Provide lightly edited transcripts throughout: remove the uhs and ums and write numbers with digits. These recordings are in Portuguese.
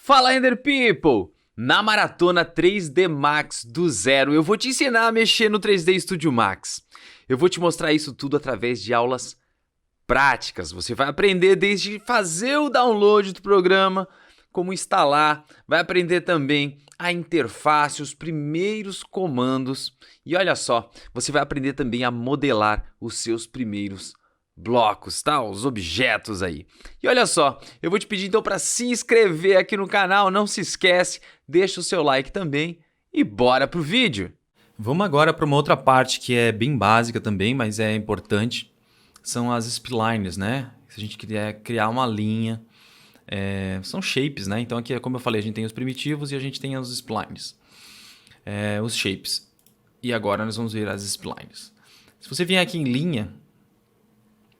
Fala, Ender People! Na maratona 3D Max do zero, eu vou te ensinar a mexer no 3D Studio Max. Eu vou te mostrar isso tudo através de aulas práticas. Você vai aprender desde fazer o download do programa, como instalar, vai aprender também a interface, os primeiros comandos. E olha só, você vai aprender também a modelar os seus primeiros blocos, tá? Os objetos aí. E olha só, eu vou te pedir então para se inscrever aqui no canal, não se esquece, deixa o seu like também e bora pro vídeo. Vamos agora para uma outra parte que é bem básica também, mas é importante. São as splines, né? Se a gente quiser criar uma linha, são shapes, né? Então aqui, como eu falei, a gente tem os primitivos e a gente tem os splines, os shapes. E agora nós vamos ver as splines. Se você vier aqui em linha,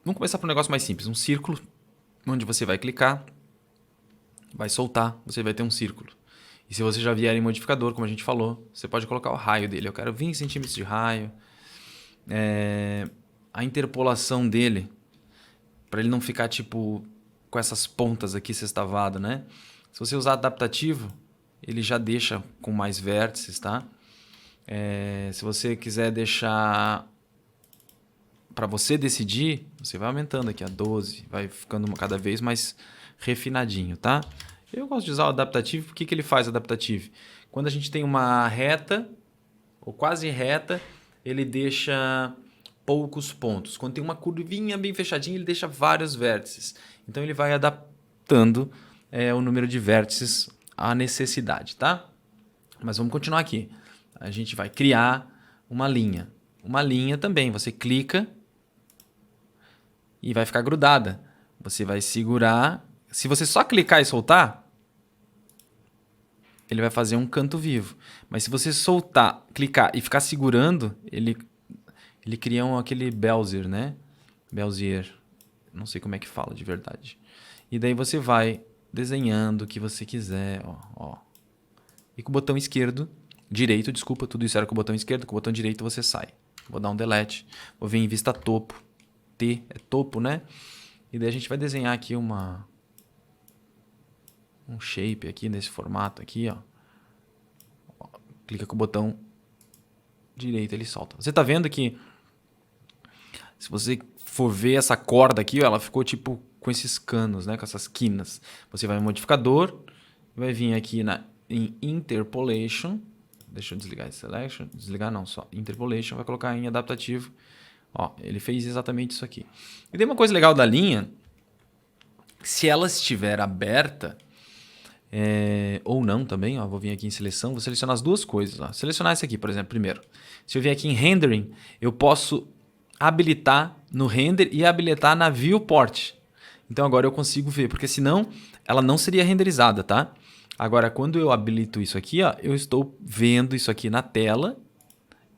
vamos começar por um negócio mais simples. Um círculo, onde você vai clicar, vai soltar, você vai ter um círculo. E se você já vier em modificador, como a gente falou, você pode colocar o raio dele. Eu quero 20 centímetros de raio. A interpolação dele, para ele não ficar tipo com essas pontas aqui sextavado, né? Se você usar adaptativo, ele já deixa com mais vértices, tá? Se você quiser deixar para você decidir, você vai aumentando aqui a 12, vai ficando cada vez mais refinadinho, tá? Eu gosto de usar o adaptativo. O que ele faz, adaptativo? Quando a gente tem uma reta, ou quase reta, ele deixa poucos pontos. Quando tem uma curvinha bem fechadinha, ele deixa vários vértices. Então ele vai adaptando o número de vértices à necessidade, tá? Mas vamos continuar aqui. A gente vai criar uma linha. Uma linha também, você clica e vai ficar grudada. Você vai segurar. Se você só clicar e soltar, ele vai fazer um canto vivo. Mas se você soltar, clicar e ficar segurando, ele cria aquele Bezier, né? Bezier. Não sei como é que fala de verdade. E daí você vai desenhando o que você quiser. Ó. E com o botão esquerdo, direito, desculpa, tudo isso era com o botão esquerdo, com o botão direito você sai. Vou dar um delete. Vou vir em vista topo. T é topo, né? E daí a gente vai desenhar aqui um shape aqui nesse formato aqui, ó. Clica com o botão direito, ele solta. Você tá vendo que se você for ver essa corda aqui, ó, ela ficou tipo com esses canos, né? Com essas quinas. Você vai em modificador, vai vir aqui em Interpolation. Deixa eu desligar esse Selection. Desligar não, só Interpolation. Vai colocar em adaptativo. Ó, ele fez exatamente isso aqui. E tem uma coisa legal da linha. Se ela estiver aberta, ou não também, ó, vou vir aqui em seleção, vou selecionar as duas coisas. Ó. Selecionar esse aqui, por exemplo, primeiro. Se eu vier aqui em Rendering, eu posso habilitar no Render e habilitar na Viewport. Então agora eu consigo ver, porque senão ela não seria renderizada, tá? Agora, quando eu habilito isso aqui, ó, eu estou vendo isso aqui na tela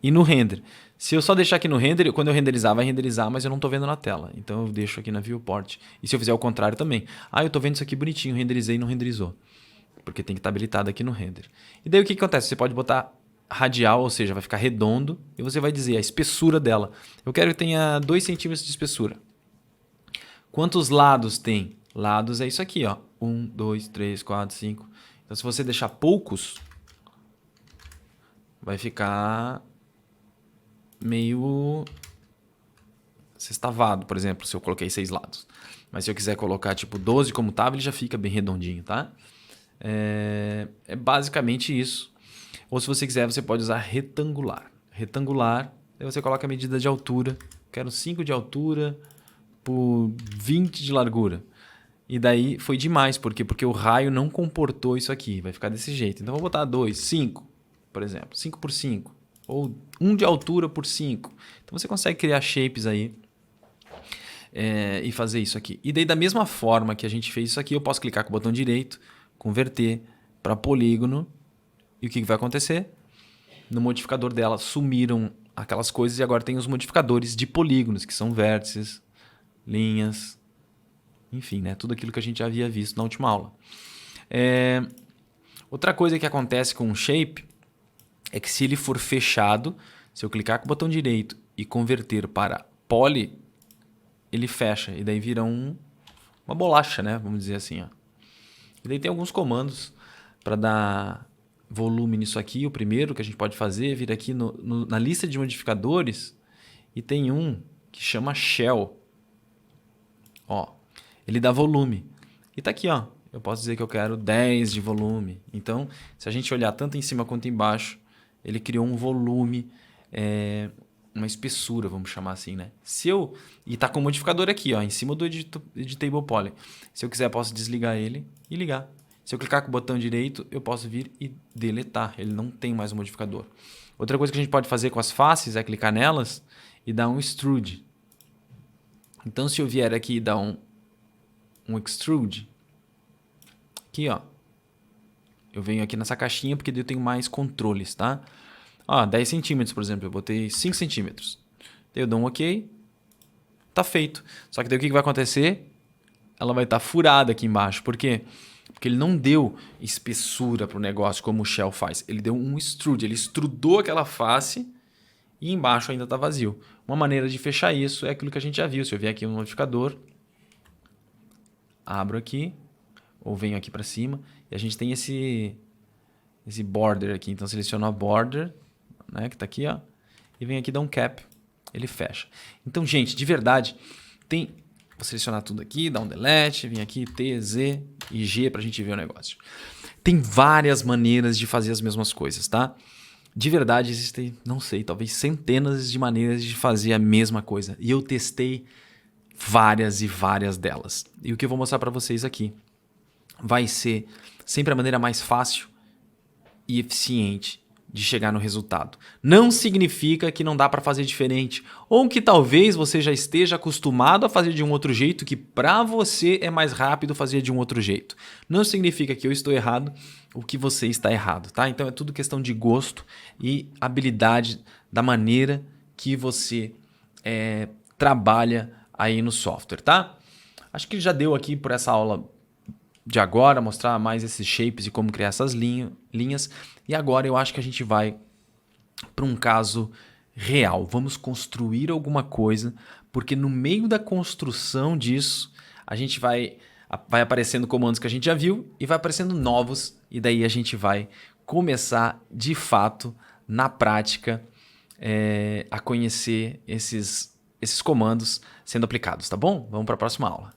e no render. Se eu só deixar aqui no render, quando eu renderizar, vai renderizar, mas eu não estou vendo na tela. Então eu deixo aqui na Viewport. E se eu fizer o contrário também. Eu estou vendo isso aqui bonitinho, renderizei e não renderizou. Porque tem que estar habilitado aqui no render. E daí o que acontece? Você pode botar radial, ou seja, vai ficar redondo, e você vai dizer a espessura dela. Eu quero que tenha 2 centímetros de espessura. Quantos lados tem? Lados é isso aqui, ó. 1, 2, 3, 4, 5. Então, se você deixar poucos, vai ficar meio sextavado, por exemplo, se eu coloquei 6 lados. Mas se eu quiser colocar tipo 12 como estava, ele já fica bem redondinho, tá? É basicamente isso. Ou se você quiser, você pode usar retangular. Retangular, aí você coloca a medida de altura. Quero 5 de altura por 20 de largura. E daí foi demais, por quê? Porque o raio não comportou isso aqui, vai ficar desse jeito. Então vou botar 2, 5, por exemplo, 5 por 5, ou 1 de altura por 5. Então você consegue criar shapes aí e fazer isso aqui. E daí da mesma forma que a gente fez isso aqui, eu posso clicar com o botão direito, converter para polígono, e o que vai acontecer? No modificador dela sumiram aquelas coisas e agora tem os modificadores de polígonos, que são vértices, linhas, enfim, né? Tudo aquilo que a gente já havia visto na última aula. Outra coisa que acontece com o shape é que se ele for fechado, se eu clicar com o botão direito e converter para poly, ele fecha e daí vira uma bolacha, né? Vamos dizer assim, ó. E daí tem alguns comandos para dar volume nisso aqui. O primeiro que a gente pode fazer é vir aqui na lista de modificadores e tem um que chama Shell. Ó, ele dá volume. E tá aqui, ó. Eu posso dizer que eu quero 10 de volume. Então, se a gente olhar tanto em cima quanto embaixo, ele criou um volume, uma espessura, vamos chamar assim, né? E tá com o modificador aqui, ó, em cima do Editable Poly. Se eu quiser, eu posso desligar ele e ligar. Se eu clicar com o botão direito, eu posso vir e deletar. Ele não tem mais o modificador. Outra coisa que a gente pode fazer com as faces é clicar nelas e dar um extrude. Então, se eu vier aqui e dar um extrude, aqui, ó, eu venho aqui nessa caixinha porque daí eu tenho mais controles, tá? Ó, 10 centímetros, por exemplo, eu botei 5 centímetros. Daí eu dou um OK, tá feito. Só que daí o que vai acontecer? Ela vai estar furada aqui embaixo. Por quê? Porque ele não deu espessura para o negócio como o Shell faz. Ele deu um extrude, ele extrudou aquela face e embaixo ainda está vazio. Uma maneira de fechar isso é aquilo que a gente já viu. Se eu vier aqui no modificador, abro aqui, ou venho aqui para cima, e a gente tem esse border aqui. Então, seleciono a border, né, que está aqui, ó, e venho aqui dar um cap, ele fecha. Então, gente, de verdade, vou selecionar tudo aqui, dar um delete, vim aqui T, Z e G para a gente ver o negócio. Tem várias maneiras de fazer as mesmas coisas, tá? De verdade, existem, não sei, talvez centenas de maneiras de fazer a mesma coisa. E eu testei várias e várias delas. E o que eu vou mostrar para vocês aqui vai ser sempre a maneira mais fácil e eficiente de chegar no resultado. Não significa que não dá para fazer diferente, ou que talvez você já esteja acostumado a fazer de um outro jeito, que para você é mais rápido fazer de um outro jeito. Não significa que eu estou errado, o que você está errado, tá? Então é tudo questão de gosto e habilidade da maneira que você trabalha aí no software, tá? Acho que já deu aqui por essa aula de agora, mostrar mais esses shapes e como criar essas linhas. E agora eu acho que a gente vai para um caso real. Vamos construir alguma coisa, porque no meio da construção disso, a gente vai aparecendo comandos que a gente já viu e vai aparecendo novos. E daí a gente vai começar, de fato, na prática, a conhecer esses comandos sendo aplicados, tá bom? Vamos para a próxima aula.